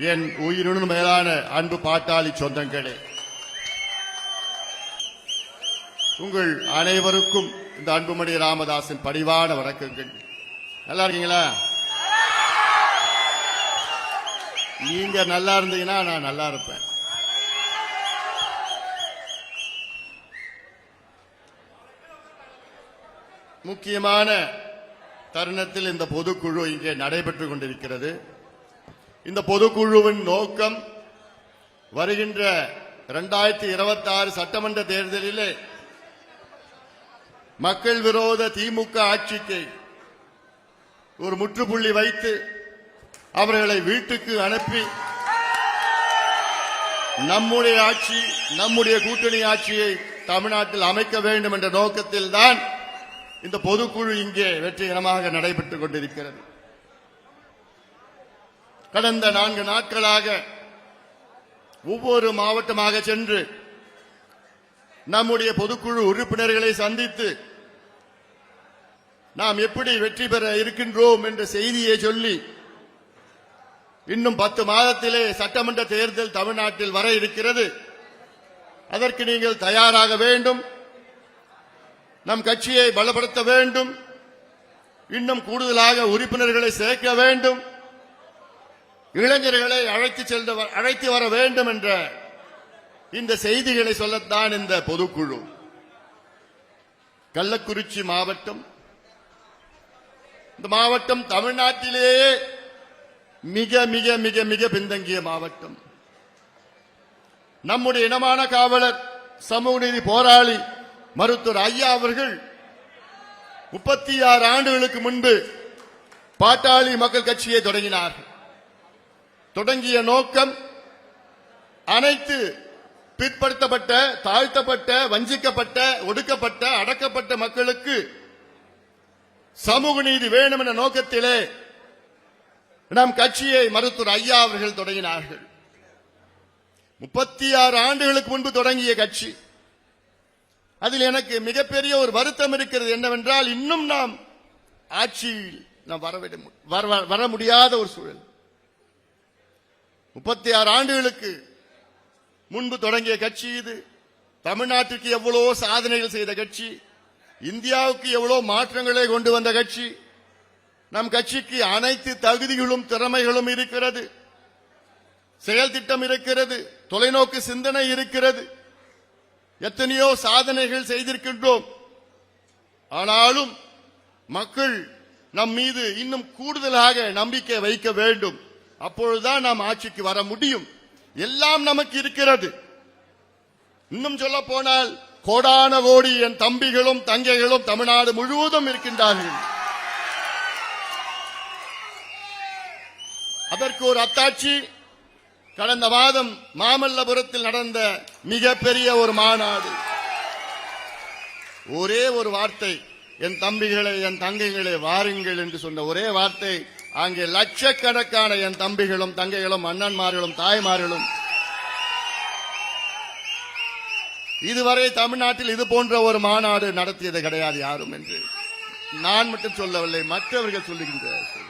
என் உயிருடன் மேலான அன்பு பாட்டாளி சொந்தங்களே, உங்கள் அனைவருக்கும் இந்த அன்புமணி ராமதாசின் பணிவான வணக்கங்கள். நல்லா இருக்கீங்களா? நீங்க நல்லா இருந்தீங்கன்னா நான் நல்லா இருப்பேன். முக்கியமான தருணத்தில் இந்த பொதுக்குழு இங்கே நடைபெற்றுக் கொண்டிருக்கிறது. இந்த பொதுக்குழுவின் நோக்கம் வருகின்ற 2026 சட்டமன்ற தேர்தலிலே மக்கள் விரோத திமுக ஆட்சிக்கு ஒரு முற்றுப்புள்ளி வைத்து அவர்களை வீட்டுக்கு அனுப்பி நம்முடைய ஆட்சி, நம்முடைய கூட்டணி ஆட்சியை தமிழ்நாட்டில் அமைக்க வேண்டும் என்ற நோக்கத்தில் தான் இந்த பொதுக்குழு இங்கே வெற்றிகரமாக நடைபெற்றுக் கொண்டிருக்கிறது. கடந்த 4 நாட்களாக ஒவ்வொரு மாவட்டமாக சென்று நம்முடைய பொதுக்குழு உறுப்பினர்களை சந்தித்து நாம் எப்படி வெற்றி பெற இருக்கின்றோம் என்ற செய்தியை சொல்லி, இன்னும் 10 மாதத்திலே சட்டமன்ற தேர்தல் தமிழ்நாட்டில் வர இருக்கிறது, அதற்கு நீங்கள் தயாராக வேண்டும், நம் கட்சியை பலப்படுத்த வேண்டும், இன்னும் கூடுதலாக உறுப்பினர்களை சேர்க்க வேண்டும், இளைஞர்களை அழைத்து வர வேண்டும் என்ற இந்த செய்திகளை சொல்லத்தான் இந்த பொதுக்குழு. கள்ளக்குறிச்சி மாவட்டம், இந்த மாவட்டம் தமிழ்நாட்டிலேயே மிக மிக மிக மிக பின்தங்கிய மாவட்டம். நம்முடைய இனமான காவலர், சமூக நீதி போராளி மருத்துவர் ஐயா அவர்கள் 36 ஆண்டுகளுக்கு முன்பு பாட்டாளி மக்கள் கட்சியை தொடங்கினார்கள். தொடங்கிய நோக்கம் அனைத்து பிற்படுத்தப்பட்ட, தாழ்த்தப்பட்ட, வஞ்சிக்கப்பட்ட, ஒடுக்கப்பட்ட, அடக்கப்பட்ட மக்களுக்கு சமூக நீதி வேணும் என்ற நோக்கத்திலே நம் கட்சியை மருத்துவர் ஐயா அவர்கள் தொடங்கினார்கள். 36 ஆண்டுகளுக்கு முன்பு தொடங்கிய கட்சி. அதில் எனக்கு மிகப்பெரிய ஒரு வருத்தம் இருக்கிறது. என்னவென்றால், இன்னும் நாம் ஆட்சியில் வர முடியாத ஒரு சூழல். 36 ஆண்டுகளுக்கு முன்பு தொடங்கிய கட்சி இது. தமிழ்நாட்டிற்கு எவ்வளவோ சாதனைகள் செய்த கட்சி, இந்தியாவுக்கு எவ்வளவு மாற்றங்களை கொண்டு வந்த கட்சி. நம் கட்சிக்கு அனைத்து தகுதிகளும் திறமைகளும் இருக்கிறது, செயல் திட்டம் இருக்கிறது, தொலைநோக்கு சிந்தனை இருக்கிறது, எத்தனையோ சாதனைகள் செய்திருக்கின்றோம். ஆனாலும் மக்கள் நம் மீது இன்னும் கூடுதலாக நம்பிக்கை வைக்க வேண்டும். அப்பொழுதுதான் நாம் ஆட்சிக்கு வர முடியும். எல்லாம் நமக்கு இருக்கிறது. இன்னும் சொல்ல போனால் கோடான கோடி என் தம்பிகளும் தங்கைகளும் தமிழ்நாடு முழுவதும் இருக்கின்றார்கள். அதற்கு ஒரு அத்தாட்சி கடந்த மாதம் மாமல்லபுரத்தில் நடந்த மிகப்பெரிய ஒரு மாநாடு. ஒரே ஒரு வார்த்தை, என் தம்பிகளை என் தங்கைகளை வாருங்கள் என்று சொன்ன ஒரே வார்த்தை, அங்கே லட்சக்கணக்கான என் தம்பிகளும் தங்கைகளும் அண்ணன்மார்களும் தாய்மார்களும், இதுவரை தமிழ்நாட்டில் இது போன்ற ஒரு மாநாடு நடத்தியது கிடையாது யாரும் என்று நான் மட்டும் சொல்லவில்லை, மற்றவர்கள் சொல்லுகின்றனர்.